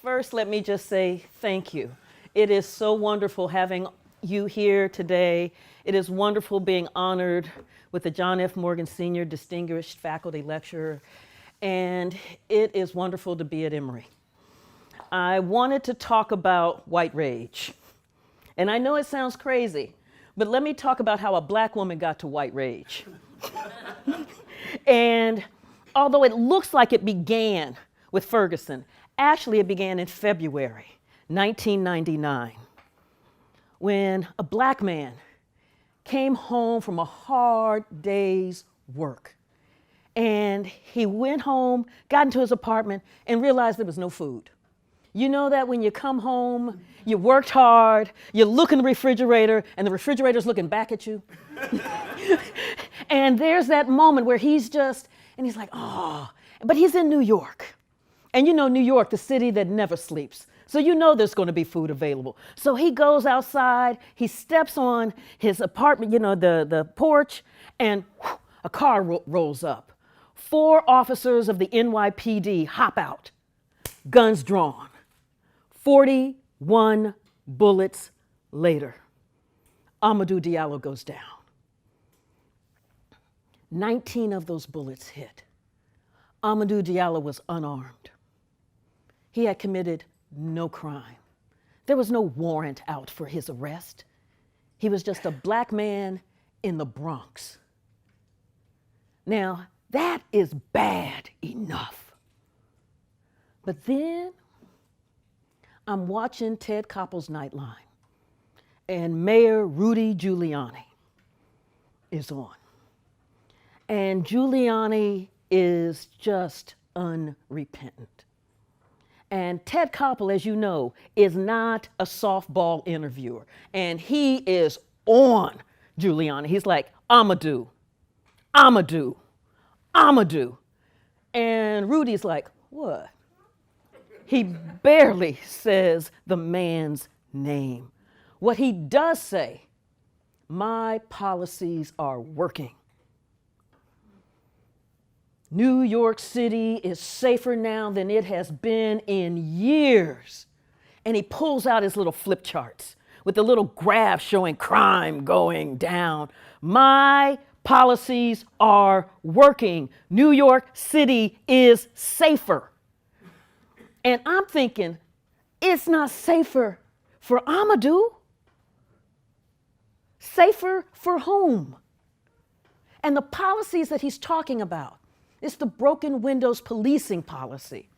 First, let me just say thank you. It is so wonderful having you here today. It is wonderful being honored with the John F. Morgan Senior Distinguished Faculty Lecturer, and it is wonderful to be at Emory. I wanted to talk about white rage. And I know it sounds crazy, but let me talk about how a black woman got to white rage. And although it looks like it began with Ferguson, actually it began in February 1999, when a black man came home from a hard day's work. And he went home, got into his apartment, and realized there was no food. You know that when you come home, you worked hard, you look in the refrigerator, and the refrigerator's looking back at you. And there's that moment where he's like, oh, but he's in New York. And you know New York, the city that never sleeps. So you know there's going to be food available. So he goes outside, he steps on his apartment, the porch, and whew, a car rolls up. 4 officers of the NYPD hop out, guns drawn. 41 bullets later, Amadou Diallo goes down. 19 of those bullets hit. Amadou Diallo was unarmed. He had committed no crime. There was no warrant out for his arrest. He was just a black man in the Bronx. Now, that is bad enough. But then I'm watching Ted Koppel's Nightline, and Mayor Rudy Giuliani is on. And Giuliani is just unrepentant. And Ted Koppel, as you know, is not a softball interviewer. And he is on Giuliani. He's like, Amadou, Amadou, Amadou. And Rudy's like, what? He barely says the man's name. What he does say, my policies are working. New York City is safer now than it has been in years. And he pulls out his little flip charts with the little graph showing crime going down. My policies are working. New York City is safer. And I'm thinking, it's not safer for Amadou. Safer for whom? And the policies that he's talking about, it's the broken windows policing policy.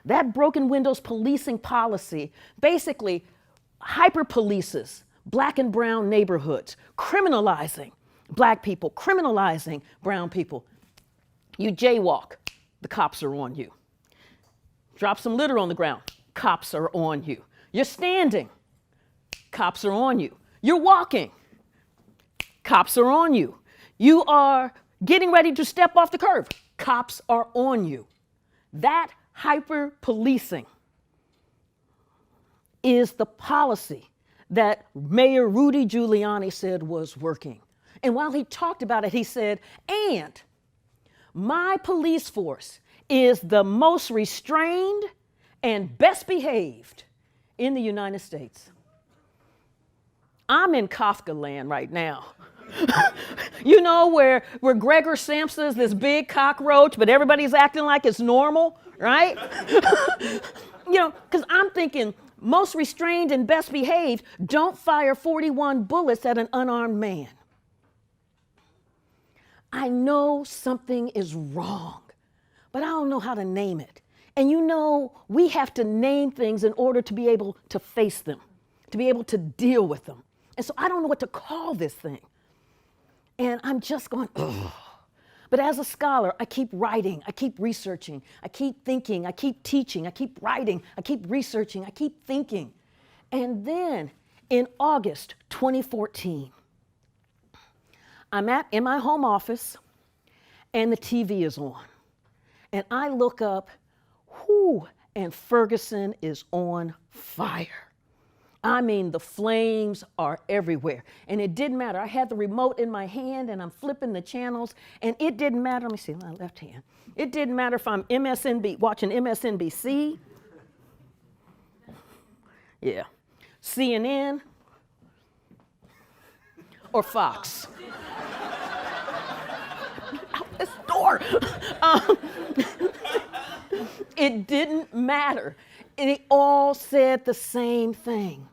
That broken windows policing policy basically hyper-polices black and brown neighborhoods, criminalizing black people, criminalizing brown people. You jaywalk, the cops are on you. Drop some litter on the ground, cops are on you. You're standing, cops are on you. You're walking, cops are on you. You are getting ready to step off the curb, cops are on you. That hyper-policing is the policy that Mayor Rudy Giuliani said was working. And while he talked about it, he said, and my police force is the most restrained and best behaved in the United States. I'm in Kafka land right now. You know, where Gregor Samsa's this big cockroach, but everybody's acting like it's normal, right? Because I'm thinking, most restrained and best behaved, don't fire 41 bullets at an unarmed man. I know something is wrong, but I don't know how to name it. And we have to name things in order to be able to face them, to be able to deal with them. And so I don't know what to call this thing. And I'm just going, ugh. But as a scholar, I keep writing, I keep researching, I keep thinking, I keep teaching, I keep writing, I keep researching, I keep thinking. And then in August 2014, I'm in my home office and the TV is on. And I look up, and Ferguson is on fire. I mean, the flames are everywhere. And it didn't matter. I had the remote in my hand and I'm flipping the channels, and it didn't matter. Let me see, my left hand. It didn't matter if I'm watching MSNBC Yeah. CNN or Fox? Out this door. Um, it didn't matter. They all said the same thing.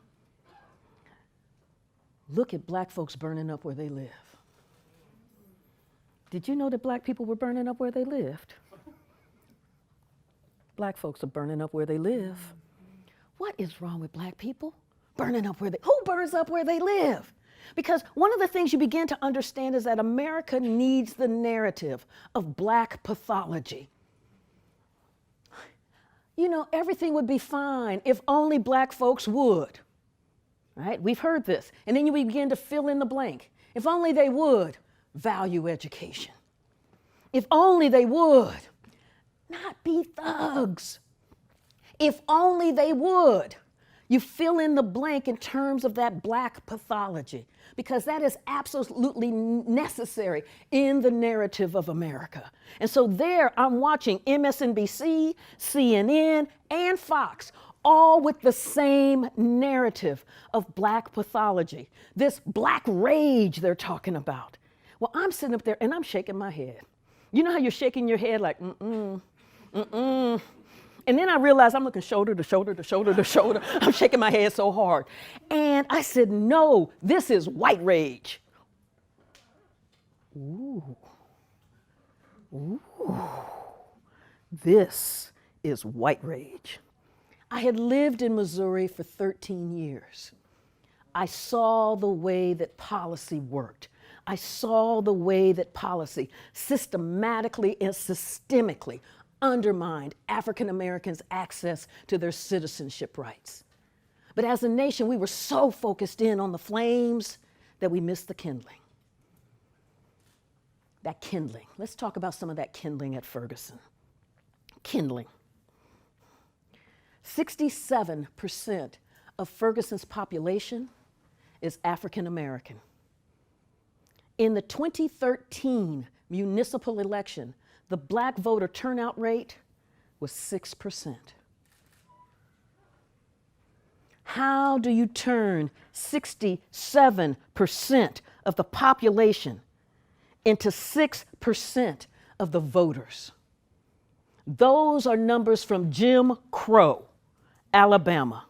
Look at black folks burning up where they live. Did you know that black people were burning up where they lived? Black folks are burning up where they live. What is wrong with black people? Burning up where they, who burns up where they live? Because one of the things you begin to understand is that America needs the narrative of black pathology. You know, everything would be fine if only black folks would. Right? We've heard this. And then you begin to fill in the blank. If only they would value education. If only they would not be thugs. If only they would. You fill in the blank in terms of that black pathology, because that is absolutely necessary in the narrative of America. And so there I'm watching MSNBC, CNN, and Fox, all with the same narrative of black pathology, this black rage they're talking about. Well, I'm sitting up there and I'm shaking my head. You know how you're shaking your head like, mm-mm, mm-mm. And then I realized I'm looking shoulder to shoulder to shoulder to shoulder. I'm shaking my head so hard. And I said, no, this is white rage. Ooh. Ooh. This is white rage. I had lived in Missouri for 13 years. I saw the way that policy worked. I saw the way that policy systematically and systemically undermined African Americans' access to their citizenship rights. But as a nation, we were so focused in on the flames that we missed the kindling. That kindling. Let's talk about some of that kindling at Ferguson. Kindling. 67% of Ferguson's population is African American. In the 2013 municipal election, the black voter turnout rate was 6%. How do you turn 67% of the population into 6% of the voters? Those are numbers from Jim Crow, Alabama.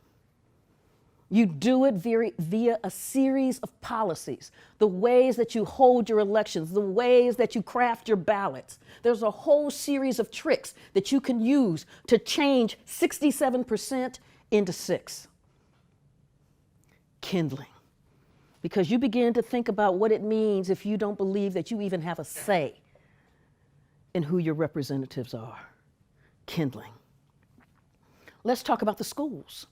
You do it via a series of policies, the ways that you hold your elections, the ways that you craft your ballots. There's a whole series of tricks that you can use to change 67% into 6%. Kindling. Because you begin to think about what it means if you don't believe that you even have a say in who your representatives are. Kindling. Let's talk about the schools.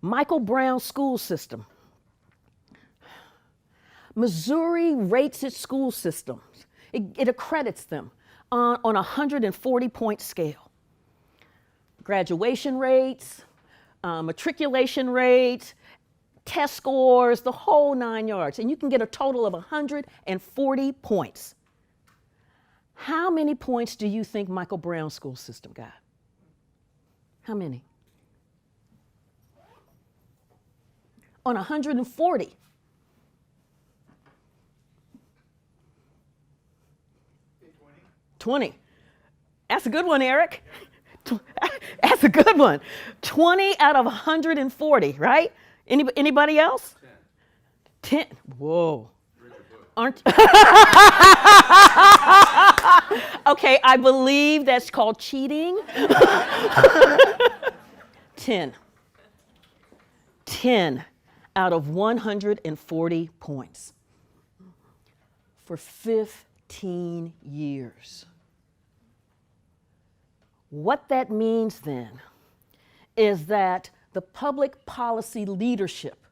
Michael Brown's school system. Missouri rates its school systems. It accredits them on a 140-point scale. Graduation rates, matriculation rates, test scores, the whole 9 yards. And you can get a total of 140 points. How many points do you think Michael Brown's school system got? How many? On 140. 20. That's a good one, Eric. That's a good one. 20 out of 140, right? Anybody else? 10. Whoa. Aren't okay, I believe that's called cheating. 10. 10 out of 140 points for 15 years. What that means then is that the public policy leadership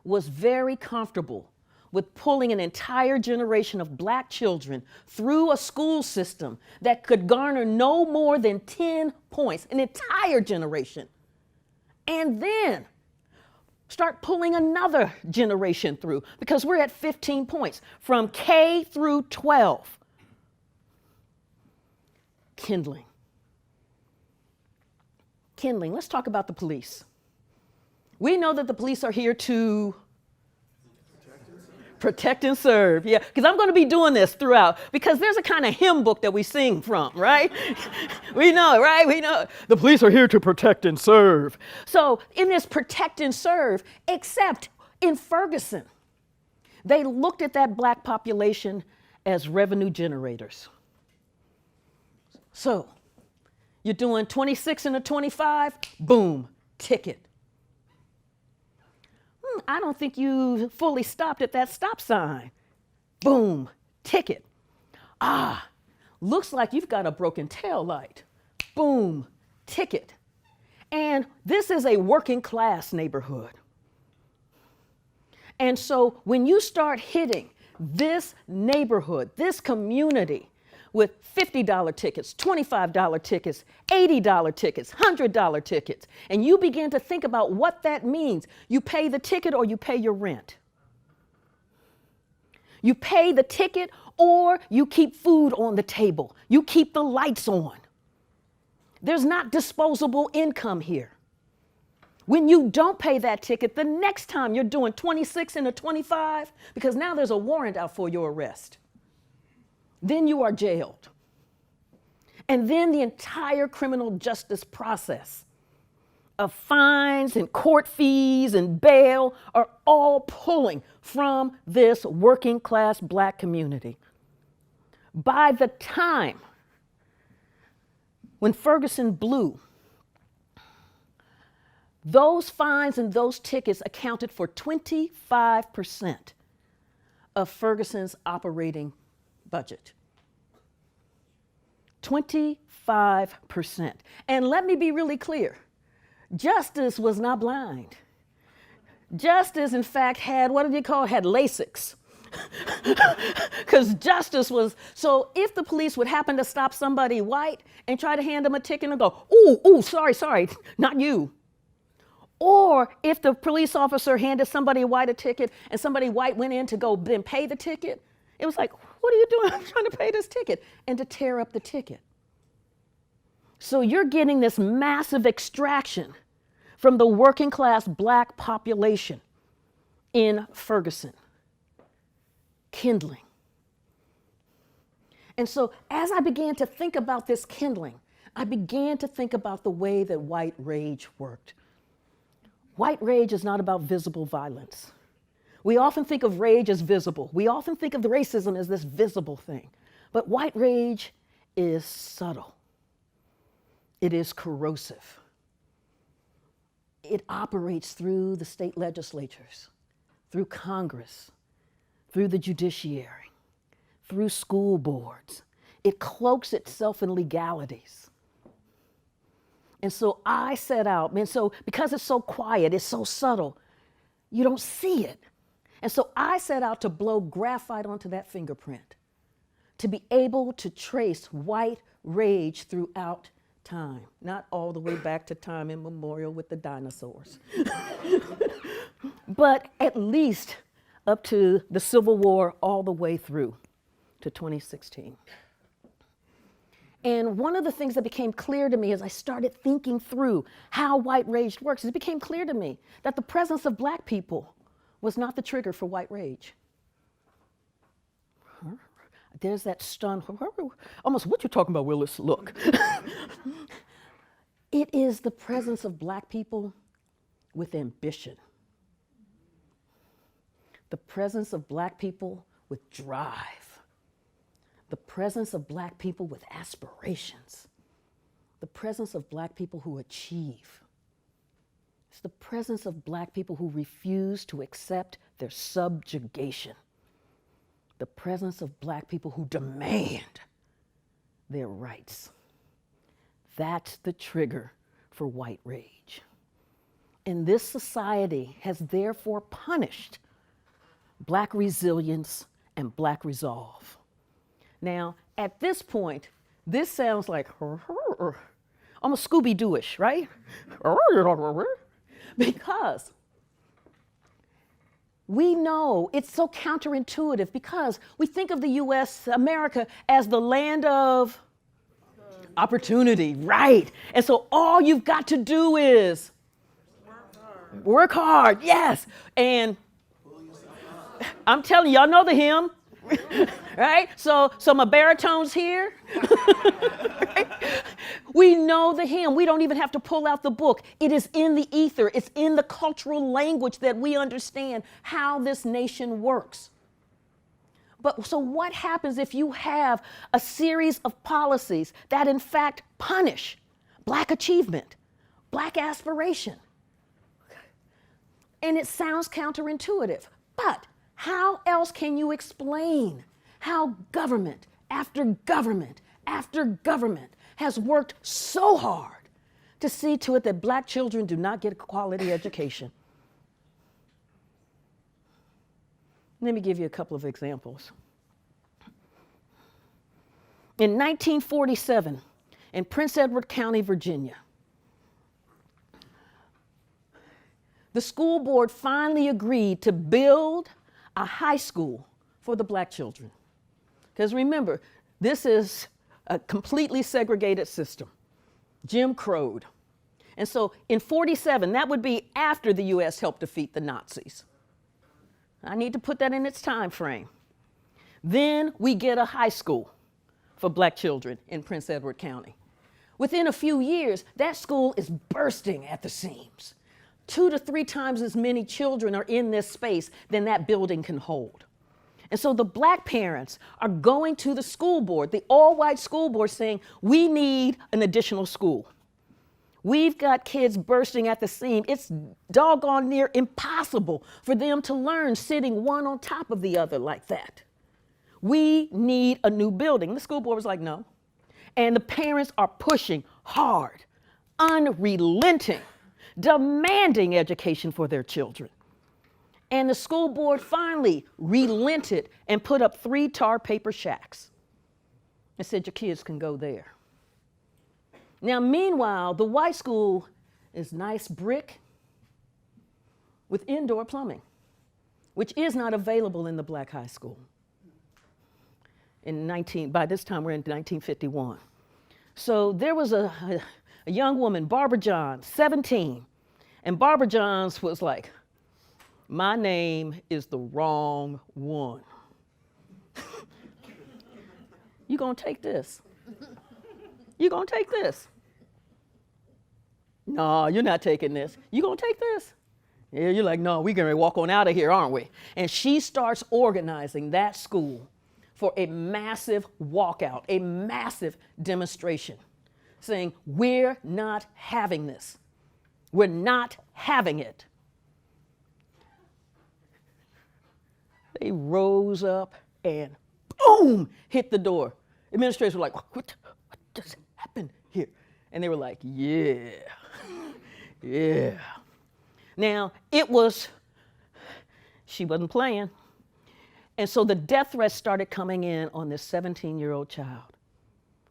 was very comfortable with pulling an entire generation of black children through a school system that could garner no more than 10 points, an entire generation. And then start pulling another generation through, because we're at 15 points from K through 12. Kindling. Kindling. Let's talk about the police. We know that the police are here to protect and serve. Yeah, because I'm going to be doing this throughout, because there's a kind of hymn book that we sing from, right? We know, right? We know the police are here to protect and serve. So in this protect and serve, except in Ferguson, they looked at that black population as revenue generators. So you're doing 26 and a 25, boom, ticket. I don't think you fully stopped at that stop sign. Boom, ticket. Looks like you've got a broken tail light. Boom, ticket. And this is a working class neighborhood. And so when you start hitting this neighborhood, this community, with $50 tickets, $25 tickets, $80 tickets, $100 tickets, and you begin to think about what that means. You pay the ticket or you pay your rent. You pay the ticket or you keep food on the table. You keep the lights on. There's not disposable income here. When you don't pay that ticket, the next time you're doing 26 and a 25, because now there's a warrant out for your arrest. Then you are jailed. And then the entire criminal justice process of fines and court fees and bail are all pulling from this working class black community. By the time when Ferguson blew, those fines and those tickets accounted for 25% of Ferguson's operating budget. 25%. And let me be really clear. Justice was not blind. Justice, in fact, had, what did you call it? Had LASIKs. Because justice was, so if the police would happen to stop somebody white and try to hand them a ticket and go, ooh, sorry, not you. Or if the police officer handed somebody white a ticket and somebody white went in to go then pay the ticket, it was like, what are you doing? I'm trying to pay this ticket. And to tear up the ticket. So you're getting this massive extraction from the working class black population in Ferguson. Kindling. And so as I began to think about this kindling, I began to think about the way that white rage worked. White rage is not about visible violence. We often think of rage as visible. We often think of the racism as this visible thing. But white rage is subtle. It is corrosive. It operates through the state legislatures, through Congress, through the judiciary, through school boards. It cloaks itself in legalities. And so I set out, and so because it's so quiet, it's so subtle, you don't see it. And so I set out to blow graphite onto that fingerprint, to be able to trace white rage throughout time, not all the way back to time immemorial with the dinosaurs, but at least up to the Civil War all the way through to 2016. And one of the things that became clear to me as I started thinking through how white rage works, it became clear to me that the presence of black people was not the trigger for white rage. There's that stunned, almost, what you talking about, Willis? Look. It is the presence of black people with ambition. The presence of black people with drive. The presence of black people with aspirations. The presence of black people who achieve. It's the presence of black people who refuse to accept their subjugation. The presence of black people who demand their rights. That's the trigger for white rage. And this society has therefore punished black resilience and black resolve. Now, at this point, this sounds like almost Scooby-Doo-ish, right? Because we know it's so counterintuitive, because we think of the US, America, as the land of opportunity, right? And so all you've got to do is Work hard, yes. And I'm telling you, y'all know the hymn, right? So my baritone's here. Right? We know the hymn. We don't even have to pull out the book. It is in the ether. It's in the cultural language that we understand how this nation works. But so what happens if you have a series of policies that in fact punish Black achievement, Black aspiration? And it sounds counterintuitive, but how else can you explain how government after government after government has worked so hard to see to it that Black children do not get a quality education? Let me give you a couple of examples. In 1947, in Prince Edward County, Virginia, the school board finally agreed to build a high school for the Black children. Because remember, this is a completely segregated system, Jim Crowed. And so in 47, that would be after the US helped defeat the Nazis. I need to put that in its time frame. Then we get a high school for Black children in Prince Edward County. Within a few years, that school is bursting at the seams. 2 to 3 times as many children are in this space than that building can hold. And so the Black parents are going to the school board, the all-white school board, saying, we need an additional school. We've got kids bursting at the seam. It's doggone near impossible for them to learn sitting one on top of the other like that. We need a new building. The school board was like, no. And the parents are pushing hard, unrelenting, demanding education for their children. And the school board finally relented and put up 3 tar paper shacks and said, your kids can go there. Now, meanwhile, the white school is nice brick with indoor plumbing, which is not available in the Black high school. By this time, we're in 1951. So there was a young woman, Barbara Johns, 17. And Barbara Johns was like, my name is the wrong one. You gonna take this? You gonna take this? No, you're not taking this. You gonna take this? Yeah, you're like, no, we're gonna walk on out of here, aren't we? And she starts organizing that school for a massive walkout, a massive demonstration, saying, we're not having this. We're not having it. They rose up and boom, hit the door. Administrators were like, what just happened here? And they were like, yeah, yeah. Now, she wasn't playing. And so the death threats started coming in on this 17-year-old child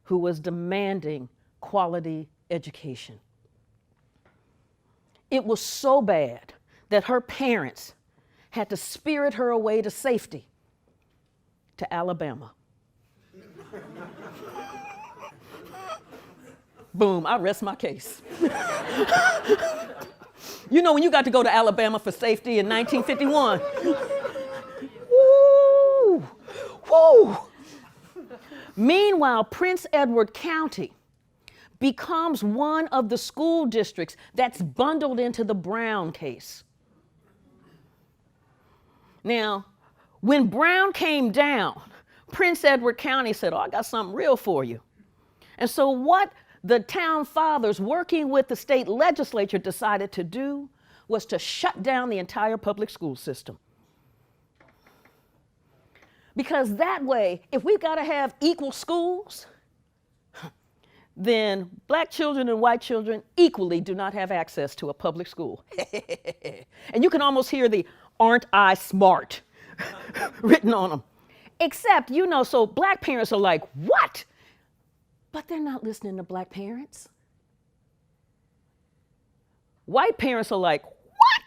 who was demanding quality education. It was so bad that her parents had to spirit her away to safety to Alabama. Boom, I rest my case. You know, when you got to go to Alabama for safety in 1951, woo, woo. Meanwhile, Prince Edward County becomes one of the school districts that's bundled into the Brown case. Now, when Brown came down, Prince Edward County said, oh, I got something real for you. And so what the town fathers, working with the state legislature, decided to do was to shut down the entire public school system. Because that way, if we've got to have equal schools, then Black children and white children equally do not have access to a public school. And you can almost hear the "aren't I smart" written on them. Except, you know, so Black parents are like, what? But they're not listening to Black parents. White parents are like, what?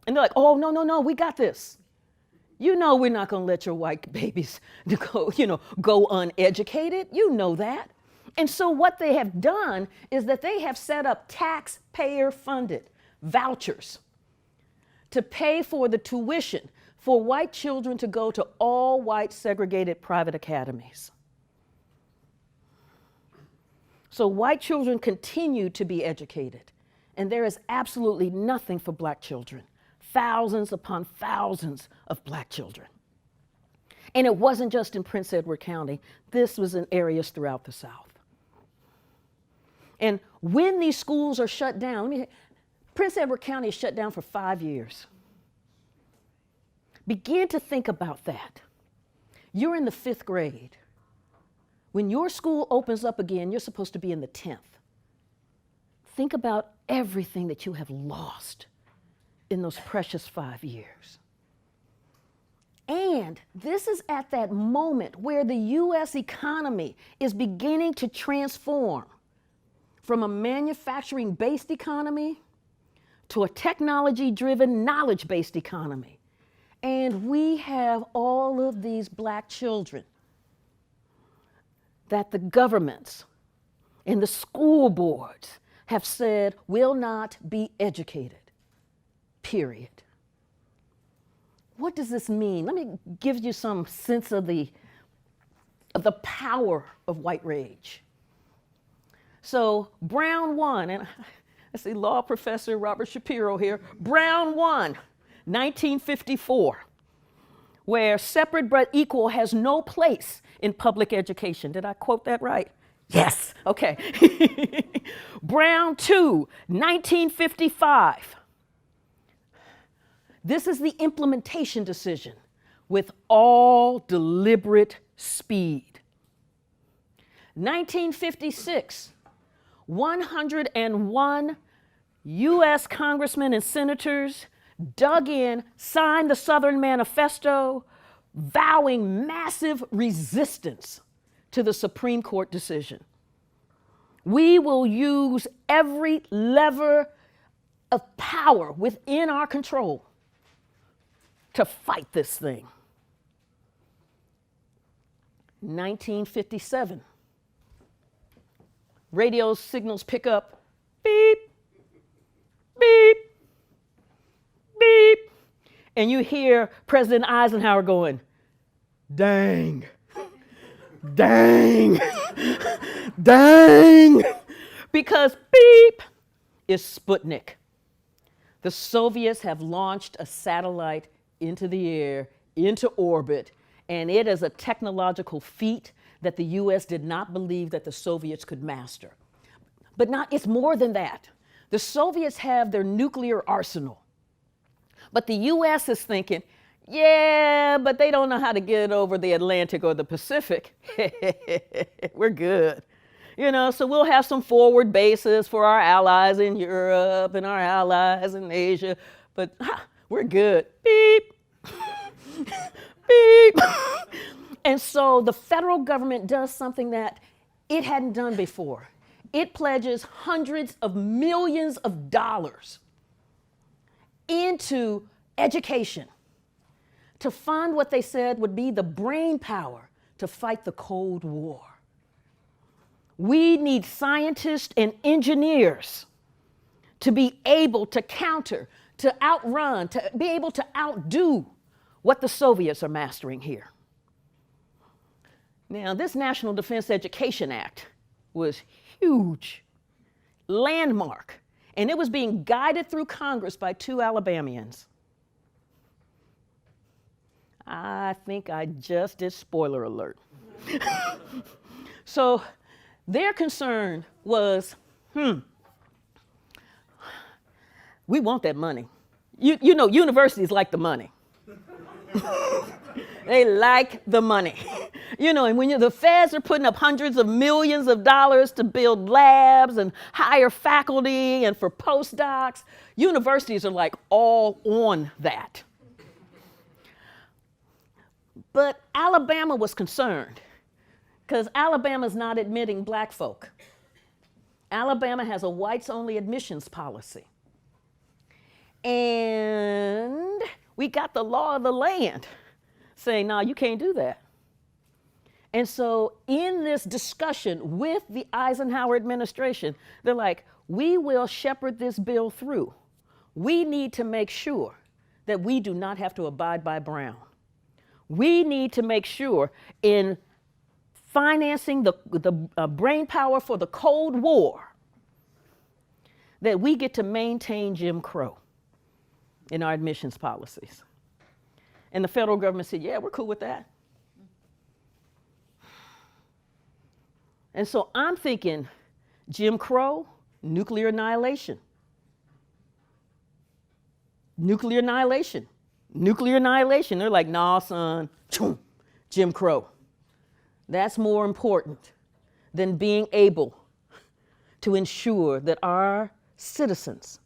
And they're like, oh, no, no, no, we got this. You know we're not gonna let your white babies go uneducated. You know that. And so what they have done is that they have set up taxpayer-funded vouchers to pay for the tuition for white children to go to all white segregated private academies. So white children continue to be educated, and there is absolutely nothing for black children. Thousands upon thousands of black children. And it wasn't just in Prince Edward County. This was in areas throughout the South. And when these schools are shut down, Prince Edward County is shut down for 5 years. Begin to think about that. You're in the 5th grade. When your school opens up again, you're supposed to be in the 10th. Think about everything that you have lost in those precious 5 years. And this is at that moment where the U.S. economy is beginning to transform from a manufacturing-based economy to a technology-driven, knowledge-based economy. And we have all of these black children that the governments and the school boards have said will not be educated, period. What does this mean? Let me give you some sense of the power of white rage. So Brown won, and I see law professor Robert Shapiro here. Brown won, 1954, where separate but equal has no place in public education. Did I quote that right? Yes, okay. Brown 2, 1955. This is the implementation decision with all deliberate speed. 1956, 101 U.S. congressmen and senators dug in, signed the Southern Manifesto, vowing massive resistance to the Supreme Court decision. We will use every lever of power within our control to fight this thing. 1957, radio signals pick up, beep, beep, beep, and you hear President Eisenhower going, dang, dang, dang, because beep is Sputnik. The Soviets have launched a satellite into the air, into orbit, and it is a technological feat that the US did not believe that the Soviets could master. But it's more than that. The Soviets have their nuclear arsenal, but the US is thinking, yeah, but they don't know how to get over the Atlantic or the Pacific. We're good. You know, so we'll have some forward bases for our allies in Europe and our allies in Asia, but we're good. Beep. Beep. And so the federal government does something that it hadn't done before. It pledges hundreds of millions of dollars into education to fund what they said would be the brain power to fight the Cold War. We need scientists and engineers to be able to counter, to outrun, to be able to outdo what the Soviets are mastering here. Now, this National Defense Education Act was huge, landmark, and it was being guided through Congress by 2 Alabamians. I think I just did spoiler alert. So their concern was, we want that money. You know, universities like the money. They like the money. You know, and when the feds are putting up hundreds of millions of dollars to build labs and hire faculty and for postdocs, universities are like all on that. But Alabama was concerned because Alabama's not admitting black folk. Alabama has a whites-only admissions policy. And we got the law of the land saying, no, you can't do that. And so in this discussion with the Eisenhower administration, they're like, we will shepherd this bill through. We need to make sure that we do not have to abide by Brown. We need to make sure in financing the brain power for the Cold War that we get to maintain Jim Crow in our admissions policies. And the federal government said, yeah, we're cool with that. And so I'm thinking Jim Crow, nuclear annihilation. Nuclear annihilation. Nuclear annihilation. They're like, nah, son, Jim Crow. That's more important than being able to ensure that our citizens,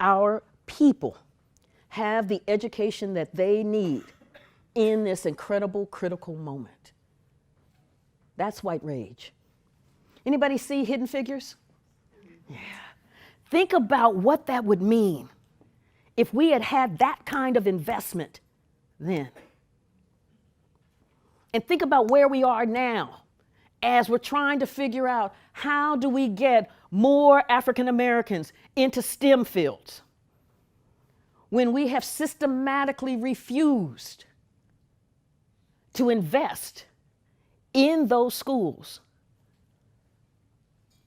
our people, have the education that they need in this incredible, critical moment. That's white rage. Anybody see Hidden Figures? Yeah. Think about what that would mean if we had had that kind of investment then. And think about where we are now as we're trying to figure out how do we get more African Americans into STEM fields when we have systematically refused to invest in those schools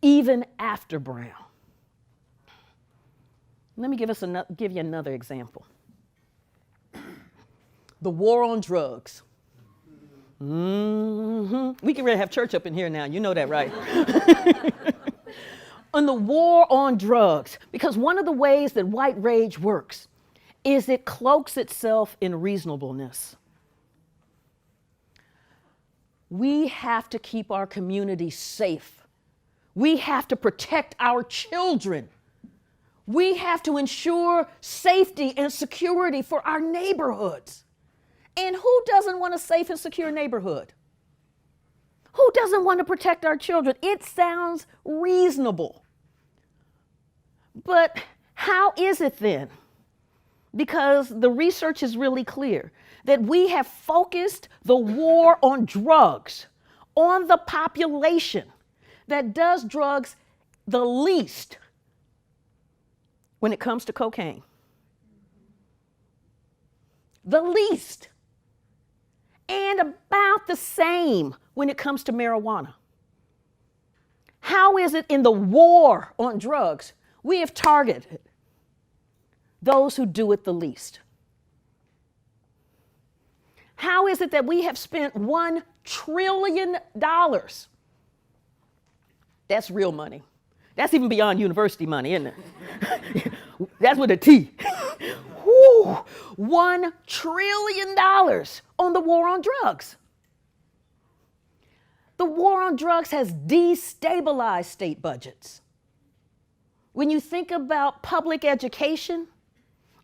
even after Brown. Let me give you another example. The war on drugs. We can really have church up in here now, you know that, right? On the war on drugs, because one of the ways that white rage works is it cloaks itself in reasonableness. We have to keep our community safe. We have to protect our children. We have to ensure safety and security for our neighborhoods. And who doesn't want a safe and secure neighborhood? Who doesn't want to protect our children? It sounds reasonable. But how is it then? Because the research is really clear that we have focused the war on drugs on the population that does drugs the least when it comes to cocaine. The least. And about the same when it comes to marijuana. How is it in the war on drugs we have targeted those who do it the least? How is it that we have spent $1 trillion? That's real money. That's even beyond university money, isn't it? That's with a T. Woo, $1 trillion on the war on drugs. The war on drugs has destabilized state budgets. When you think about public education,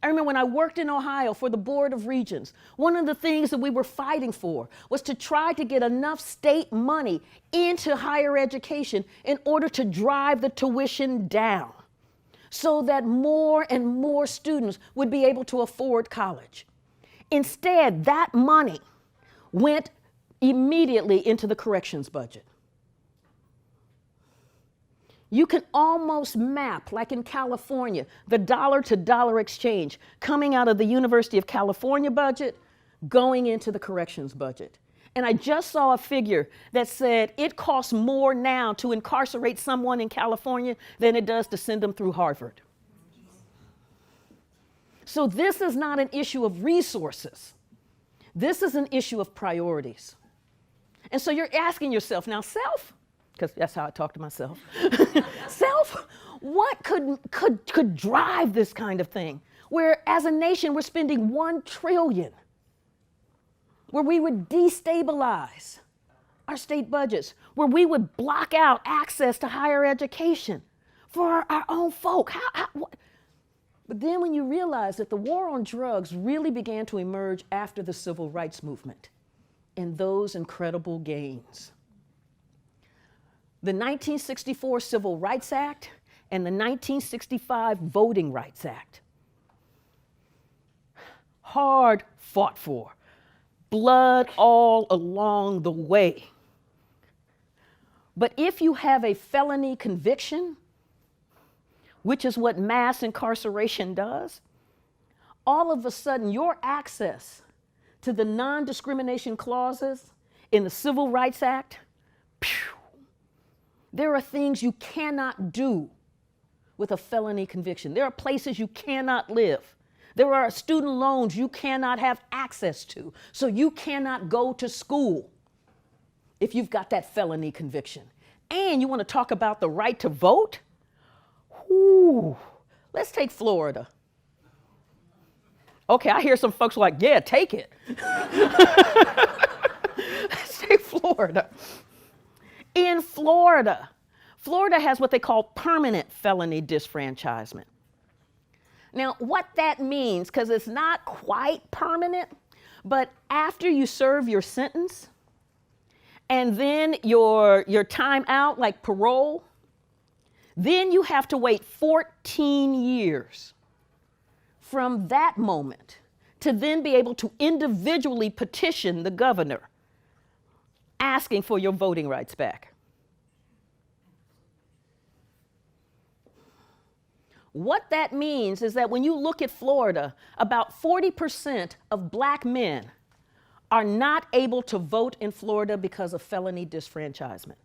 I remember when I worked in Ohio for the Board of Regents, one of the things that we were fighting for was to try to get enough state money into higher education in order to drive the tuition down so that more and more students would be able to afford college. Instead, that money went immediately into the corrections budget. You can almost map, like in California, the dollar-to-dollar exchange coming out of the University of California budget, going into the corrections budget. And I just saw a figure that said it costs more now to incarcerate someone in California than it does to send them through Harvard. So this is not an issue of resources. This is an issue of priorities. And so you're asking yourself, now self, because that's how I talk to myself. Self, what could drive this kind of thing? Where as a nation, we're spending $1 trillion, where we would destabilize our state budgets, where we would block out access to higher education for our own folk. But then when you realize that the war on drugs really began to emerge after the civil rights movement and those incredible gains. The 1964 Civil Rights Act and the 1965 Voting Rights Act. Hard fought for, blood all along the way. But if you have a felony conviction, which is what mass incarceration does, all of a sudden your access to the non-discrimination clauses in the Civil Rights Act, there are things you cannot do with a felony conviction. There are places you cannot live. There are student loans you cannot have access to. So you cannot go to school if you've got that felony conviction. And you want to talk about the right to vote? Ooh, let's take Florida. Okay, I hear some folks like, yeah, take it. Let's take Florida. In Florida, Florida has what they call permanent felony disfranchisement. Now, what that means, because it's not quite permanent, but after you serve your sentence and then your time out, like parole, then you have to wait 14 years from that moment to then be able to individually petition the governor asking for your voting rights back. What that means is that when you look at Florida, about 40% of black men are not able to vote in Florida because of felony disfranchisement.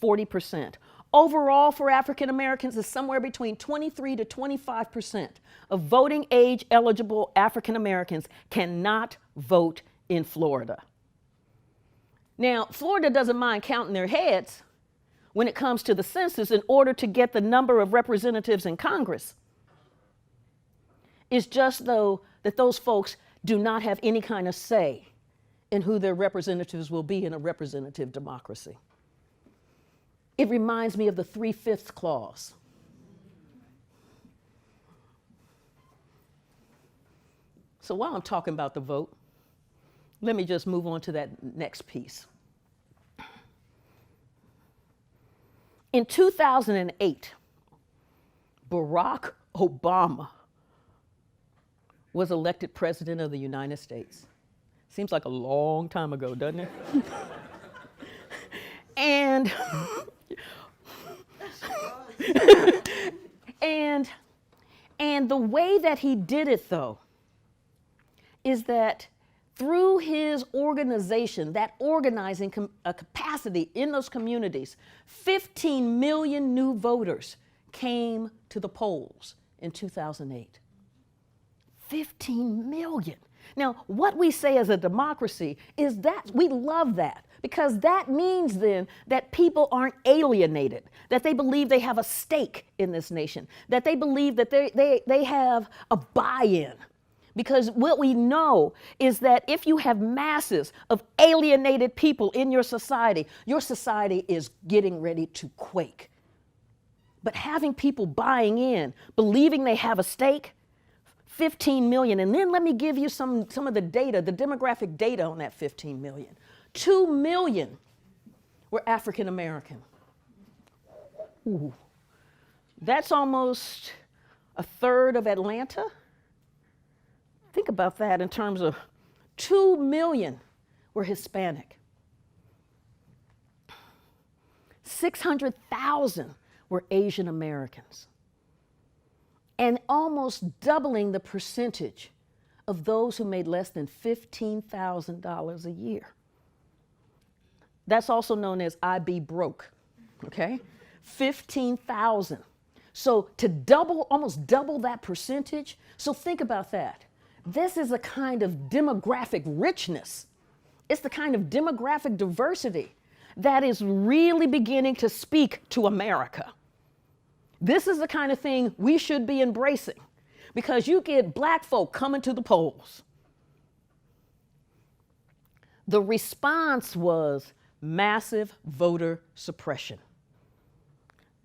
40%. Overall, for African Americans, is somewhere between 23 to 25% of voting age eligible African Americans cannot vote in Florida. Now, Florida doesn't mind counting their heads when it comes to the census in order to get the number of representatives in Congress. It's just though that those folks do not have any kind of say in who their representatives will be in a representative democracy. It reminds me of the 3/5 clause. So while I'm talking about the vote, let me just move on to that next piece. In 2008, Barack Obama was elected president of the United States. Seems like a long time ago, doesn't it? and the way that he did it, though, is that through his organization, that organizing capacity in those communities, 15 million new voters came to the polls in 2008. 15 million. Now, what we say as a democracy is that we love that, because that means then that people aren't alienated, that they believe they have a stake in this nation, that they believe that they have a buy-in. Because what we know is that if you have masses of alienated people in your society is getting ready to quake. But having people buying in, believing they have a stake, 15 million. And then let me give you some of the data, the demographic data on that 15 million. 2 million were African American. Ooh. That's almost a third of Atlanta. Think about that in terms of 2 million were Hispanic. 600,000 were Asian Americans. And almost doubling the percentage of those who made less than $15,000 a year. That's also known as I be broke, okay? 15,000. So to double, almost double that percentage, so think about that. This is a kind of demographic richness. It's the kind of demographic diversity that is really beginning to speak to America. This is the kind of thing we should be embracing, because you get black folk coming to the polls. The response was massive voter suppression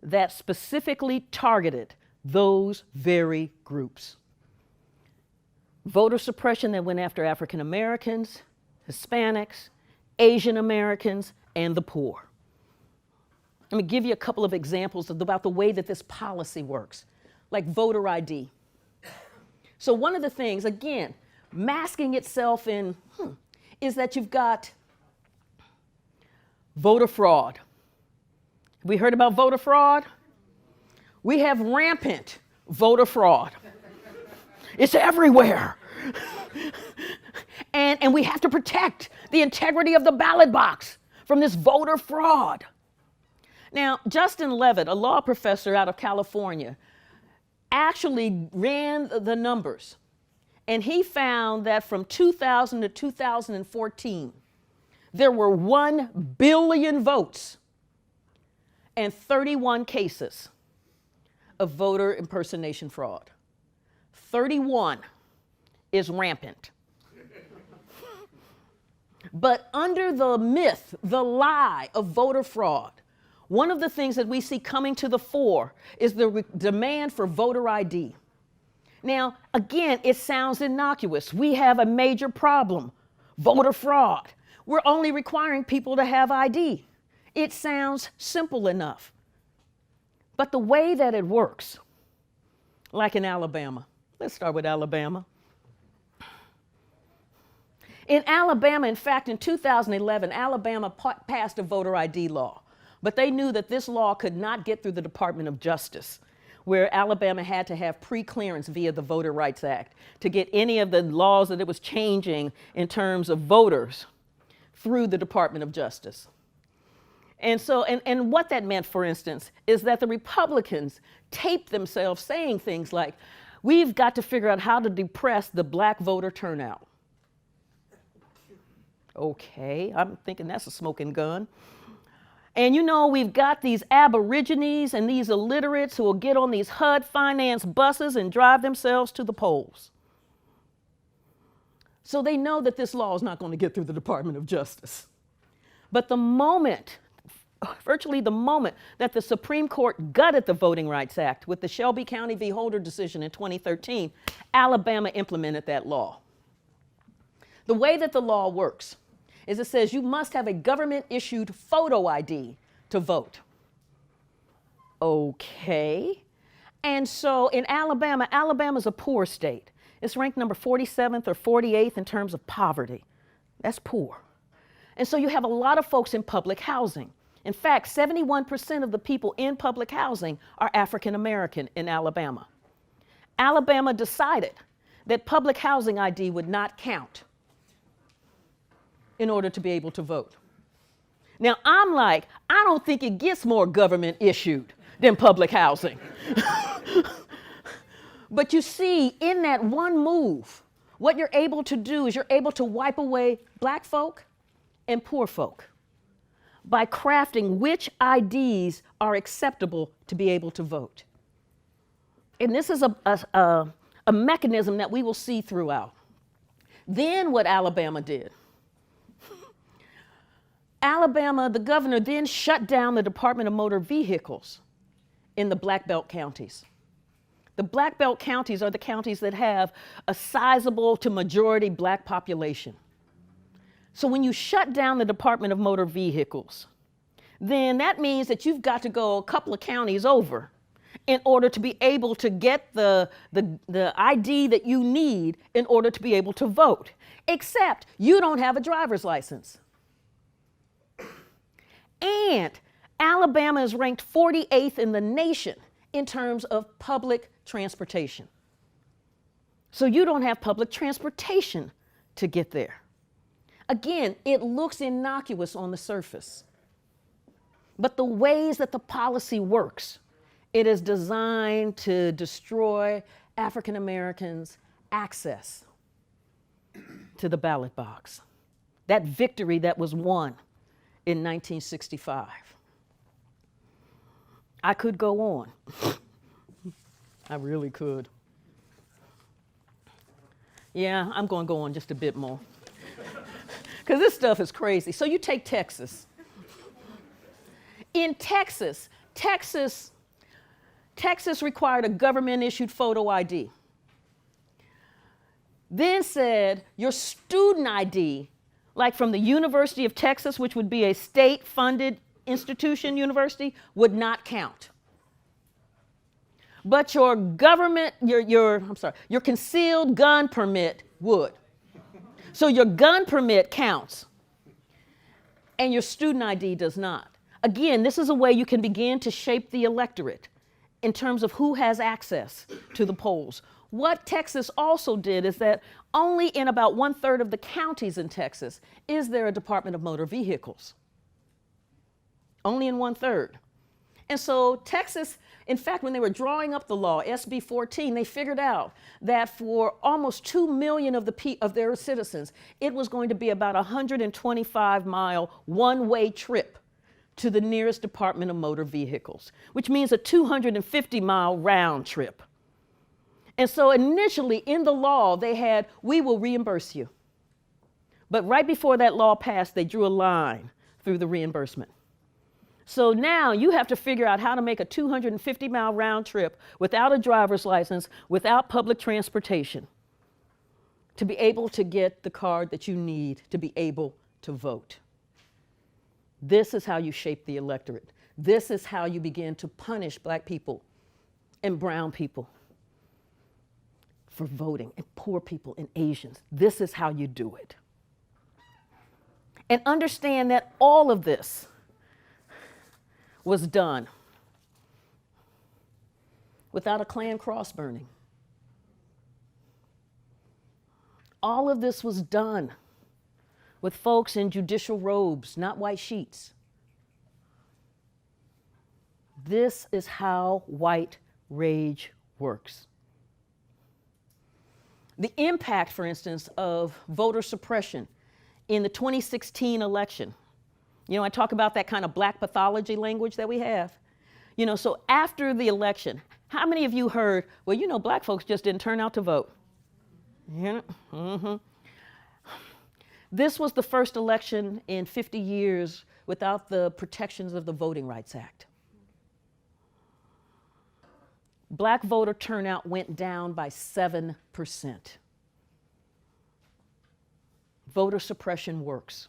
that specifically targeted those very groups. Voter suppression that went after African Americans, Hispanics, Asian Americans, and the poor. Let me give you a couple of examples about the way that this policy works, like voter ID. So one of the things, again, masking itself in, is that you've got voter fraud. Have we heard about voter fraud? We have rampant voter fraud. It's everywhere. And we have to protect the integrity of the ballot box from this voter fraud. Now, Justin Levitt, a law professor out of California, actually ran the numbers, and he found that from 2000 to 2014, there were 1 billion votes and 31 cases of voter impersonation fraud. 31 is rampant. But under the myth, the lie of voter fraud, one of the things that we see coming to the fore is the demand for voter ID. Now, again, it sounds innocuous. We have a major problem, voter fraud. We're only requiring people to have ID. It sounds simple enough. But the way that it works, like in Alabama, let's start with Alabama. In Alabama, in fact, in 2011, Alabama passed a voter ID law. But they knew that this law could not get through the Department of Justice, where Alabama had to have pre-clearance via the Voter Rights Act to get any of the laws that it was changing in terms of voters through the Department of Justice. And so, and what that meant, for instance, is that the Republicans taped themselves saying things like, we've got to figure out how to depress the black voter turnout. Okay, I'm thinking that's a smoking gun. And you know, we've got these aborigines and these illiterates who will get on these HUD-financed buses and drive themselves to the polls. So they know that this law is not going to get through the Department of Justice. But the moment, virtually the moment, that the Supreme Court gutted the Voting Rights Act with the Shelby County v. Holder decision in 2013, Alabama implemented that law. The way that the law works is it says you must have a government-issued photo ID to vote. Okay. And so in Alabama, Alabama's a poor state. It's ranked number 47th or 48th in terms of poverty. That's poor. And so you have a lot of folks in public housing. In fact, 71% of the people in public housing are African American in Alabama. Alabama decided that public housing ID would not count in order to be able to vote. Now, I'm like, I don't think it gets more government issued than public housing. But you see, in that one move, what you're able to do is you're able to wipe away black folk and poor folk by crafting which IDs are acceptable to be able to vote. And this is a mechanism that we will see throughout. Then what Alabama did, Alabama, the governor then shut down the Department of Motor Vehicles in the Black Belt counties. The Black Belt counties are the counties that have a sizable to majority black population. So when you shut down the Department of Motor Vehicles, then that means that you've got to go a couple of counties over in order to be able to get the ID that you need in order to be able to vote, except you don't have a driver's license. And Alabama is ranked 48th in the nation in terms of public transportation. So you don't have public transportation to get there. Again, it looks innocuous on the surface. But the ways that the policy works, it is designed to destroy African Americans' access to the ballot box. That victory that was won in 1965. I could go on. I really could. Yeah, I'm going to go on just a bit more. Because this stuff is crazy. So you take Texas. In Texas required a government-issued photo ID. Then said your student ID, like from the University of Texas, which would be a state-funded institution university, would not count. But your government, your concealed gun permit would. So your gun permit counts, and your student ID does not. Again, this is a way you can begin to shape the electorate in terms of who has access to the polls. What Texas also did is that only in about 1/3 of the counties in Texas is there a Department of Motor Vehicles. Only in 1/3. And so Texas, in fact, when they were drawing up the law, SB 14, they figured out that for almost 2 million of their citizens, it was going to be about a 125-mile one-way trip to the nearest Department of Motor Vehicles, which means a 250-mile round trip. And so initially in the law, they had, we will reimburse you. But right before that law passed, they drew a line through the reimbursement. So now you have to figure out how to make a 250-mile round trip without a driver's license, without public transportation, to be able to get the card that you need to be able to vote. This is how you shape the electorate. This is how you begin to punish Black people and brown people for voting, and poor people and Asians. This is how you do it. And understand that all of this was done without a Klan cross burning. All of this was done with folks in judicial robes, not white sheets. This is how white rage works. The impact, for instance, of voter suppression in the 2016 election. You know, I talk about that kind of Black pathology language that we have. You know, so after the election, how many of you heard, well, you know, Black folks just didn't turn out to vote? You know? This was the first election in 50 years without the protections of the Voting Rights Act. Black voter turnout went down by 7%. Voter suppression works.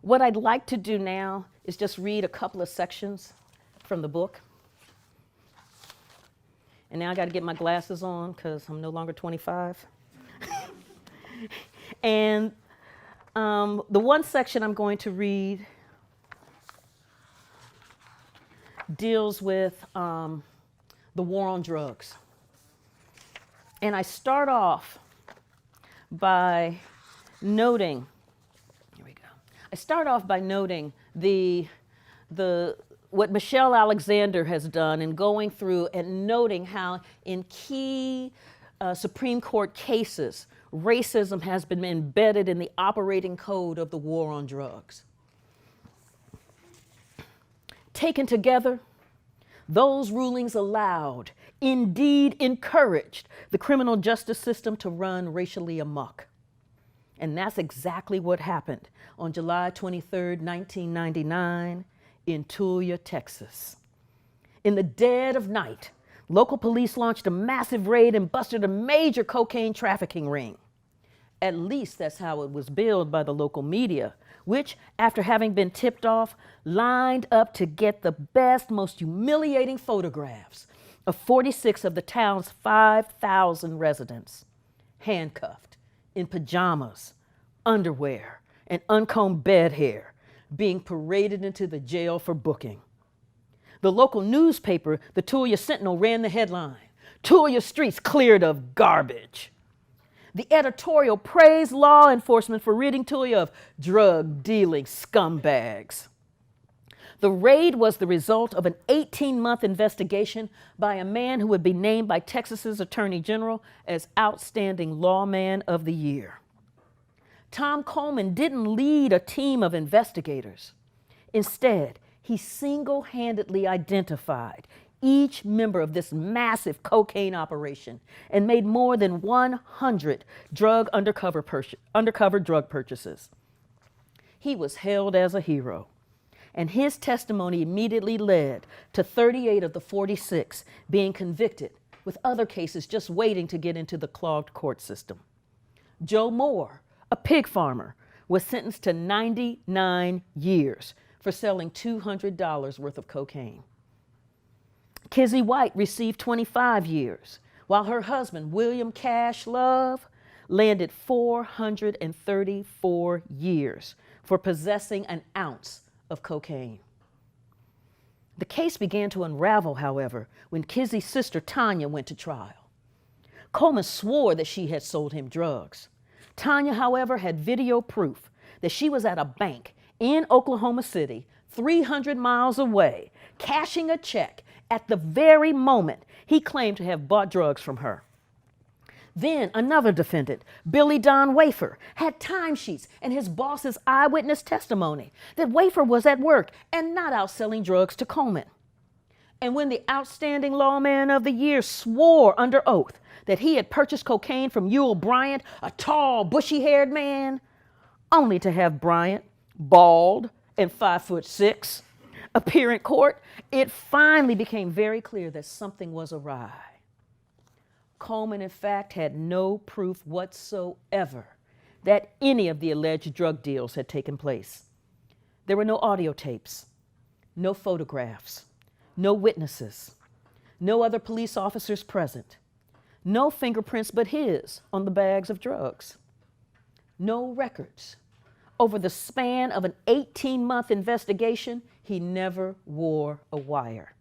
What I'd like to do now is just read a couple of sections from the book. And now I got to get my glasses on because I'm no longer 25. And the one section I'm going to read deals with the war on drugs. And I start off by noting, what Michelle Alexander has done in going through and noting how in key Supreme Court cases, racism has been embedded in the operating code of the war on drugs. Taken together, those rulings allowed, indeed encouraged, the criminal justice system to run racially amok. And that's exactly what happened on July 23rd, 1999, in Tulia, Texas. In the dead of night, local police launched a massive raid and busted a major cocaine trafficking ring. At least that's how it was billed by the local media, which, after having been tipped off, lined up to get the best, most humiliating photographs of 46 of the town's 5,000 residents, handcuffed, in pajamas, underwear, and uncombed bed hair, being paraded into the jail for booking. The local newspaper, the Tulia Sentinel, ran the headline, "Tulia streets cleared of garbage." The editorial praised law enforcement for ridding Tulia of drug-dealing scumbags. The raid was the result of an 18-month investigation by a man who would be named by Texas's Attorney General as Outstanding Lawman of the Year. Tom Coleman didn't lead a team of investigators. Instead, he single-handedly identified each member of this massive cocaine operation and made more than 100 undercover drug purchases. He was hailed as a hero, and his testimony immediately led to 38 of the 46 being convicted, with other cases just waiting to get into the clogged court system. Joe Moore, a pig farmer, was sentenced to 99 years for selling $200 worth of cocaine. Kizzy White received 25 years, while her husband, William Cash Love, landed 434 years for possessing an ounce of cocaine. The case began to unravel, however, when Kizzy's sister Tanya went to trial. Coleman swore that she had sold him drugs. Tanya, however, had video proof that she was at a bank in Oklahoma City, 300 miles away, cashing a check at the very moment he claimed to have bought drugs from her. Then another defendant, Billy Don Wafer, had timesheets and his boss's eyewitness testimony that Wafer was at work and not out selling drugs to Coleman. And when the outstanding lawman of the year swore under oath that he had purchased cocaine from Ewell Bryant, a tall, bushy-haired man, only to have Bryant, bald and 5'6", appear in court, it finally became very clear that something was awry. Coleman, in fact, had no proof whatsoever that any of the alleged drug deals had taken place. There were no audio tapes, no photographs, no witnesses, no other police officers present, no fingerprints but his on the bags of drugs, no records. Over the span of an 18-month investigation, he never wore a wire.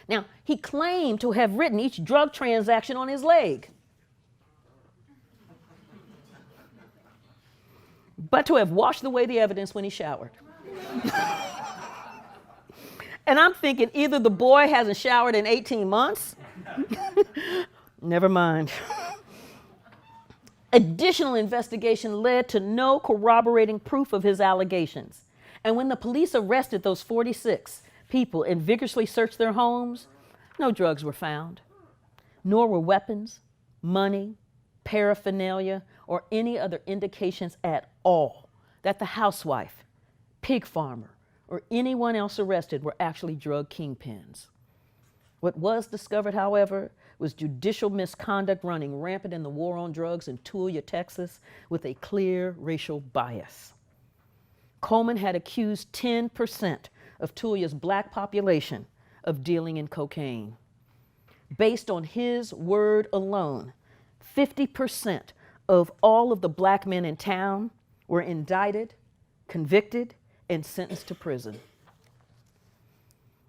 Now, he claimed to have written each drug transaction on his leg, but to have washed away the evidence when he showered. And I'm thinking either the boy hasn't showered in 18 months. Never mind. Additional investigation led to no corroborating proof of his allegations. And when the police arrested those 46 people and vigorously searched their homes, no drugs were found, nor were weapons, money, paraphernalia, or any other indications at all that the housewife, pig farmer, or anyone else arrested were actually drug kingpins. What was discovered, however, was judicial misconduct running rampant in the war on drugs in Tulia, Texas, with a clear racial bias. Coleman had accused 10% of Tulia's black population of dealing in cocaine. Based on his word alone, 50% of all of the black men in town were indicted, convicted, and sentenced to prison.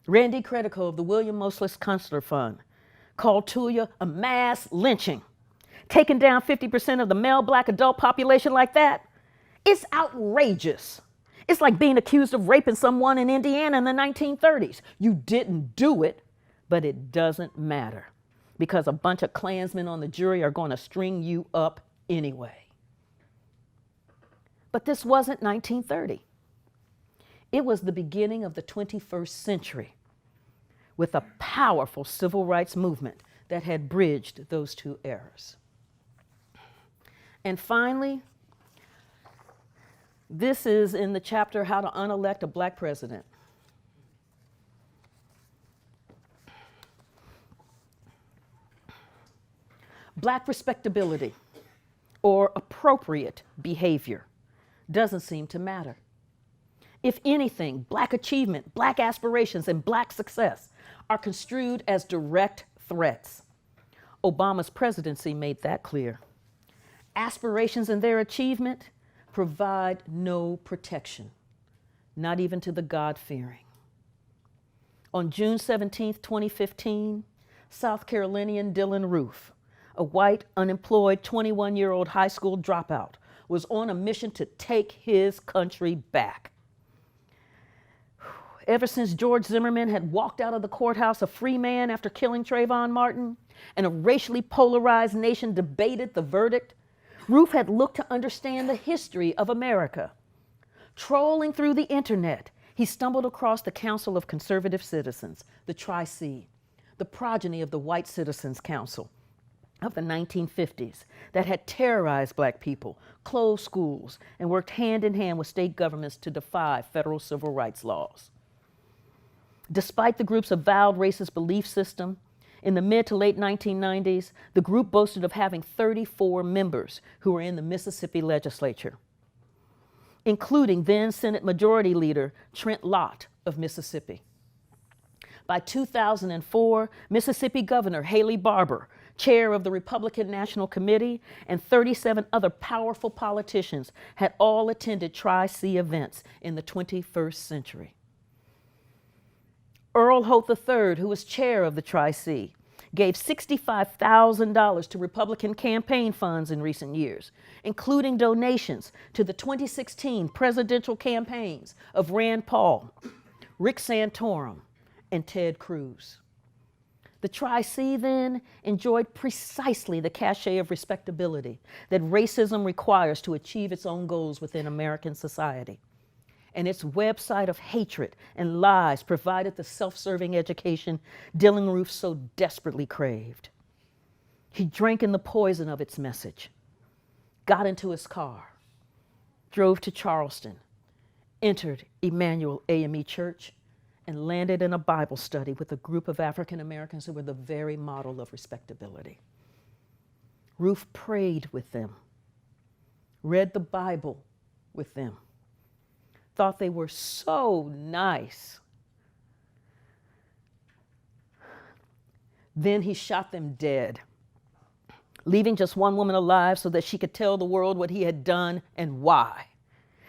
Randy Credico of the William Moseless Kunstler Fund called Tulia a mass lynching. Taking down 50% of the male black adult population like that, it's outrageous. It's like being accused of raping someone in Indiana in the 1930s. You didn't do it, but it doesn't matter because a bunch of Klansmen on the jury are going to string you up anyway. But this wasn't 1930. It was the beginning of the 21st century with a powerful civil rights movement that had bridged those two eras. And finally, this is in the chapter, How to Unelect a Black President. Black respectability or appropriate behavior doesn't seem to matter. If anything, black achievement, black aspirations, and black success are construed as direct threats. Obama's presidency made that clear. Aspirations and their achievement provide no protection, not even to the God-fearing. On June 17, 2015, South Carolinian Dylan Roof, a white, unemployed 21-year-old high school dropout, was on a mission to take his country back. Ever since George Zimmerman had walked out of the courthouse a free man after killing Trayvon Martin, and a racially polarized nation debated the verdict, Roof had looked to understand the history of America. Trolling through the internet, he stumbled across the Council of Conservative Citizens, the Tri-C, the progeny of the White Citizens Council of the 1950s that had terrorized black people, closed schools, and worked hand in hand with state governments to defy federal civil rights laws. Despite the group's avowed racist belief system, in the mid to late 1990s, the group boasted of having 34 members who were in the Mississippi legislature, including then Senate Majority Leader Trent Lott of Mississippi. By 2004, Mississippi Governor Haley Barbour, chair of the Republican National Committee, and 37 other powerful politicians had all attended Tri-C events in the 21st century. Earl Holt III, who was chair of the Tri-C, gave $65,000 to Republican campaign funds in recent years, including donations to the 2016 presidential campaigns of Rand Paul, Rick Santorum, and Ted Cruz. The Tri-C then enjoyed precisely the cachet of respectability that racism requires to achieve its own goals within American society. And its website of hatred and lies provided the self-serving education Dylann Roof so desperately craved. He drank in the poison of its message, got into his car, drove to Charleston, entered Emmanuel AME Church, and landed in a Bible study with a group of African Americans who were the very model of respectability. Roof prayed with them, read the Bible with them, thought they were so nice. Then he shot them dead, leaving just one woman alive so that she could tell the world what he had done and why.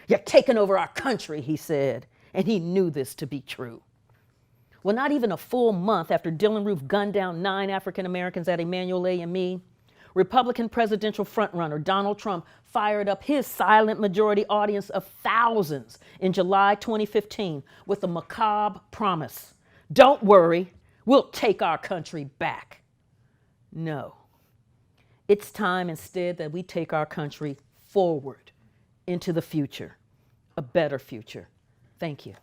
"You're taking over our country," he said, and he knew this to be true. Well, not even a full month after Dylann Roof gunned down 9 African Americans at Emmanuel AME, Republican presidential frontrunner Donald Trump fired up his silent majority audience of thousands in July 2015 with a macabre promise: "Don't worry, we'll take our country back." No, it's time instead that we take our country forward into the future, a better future. Thank you.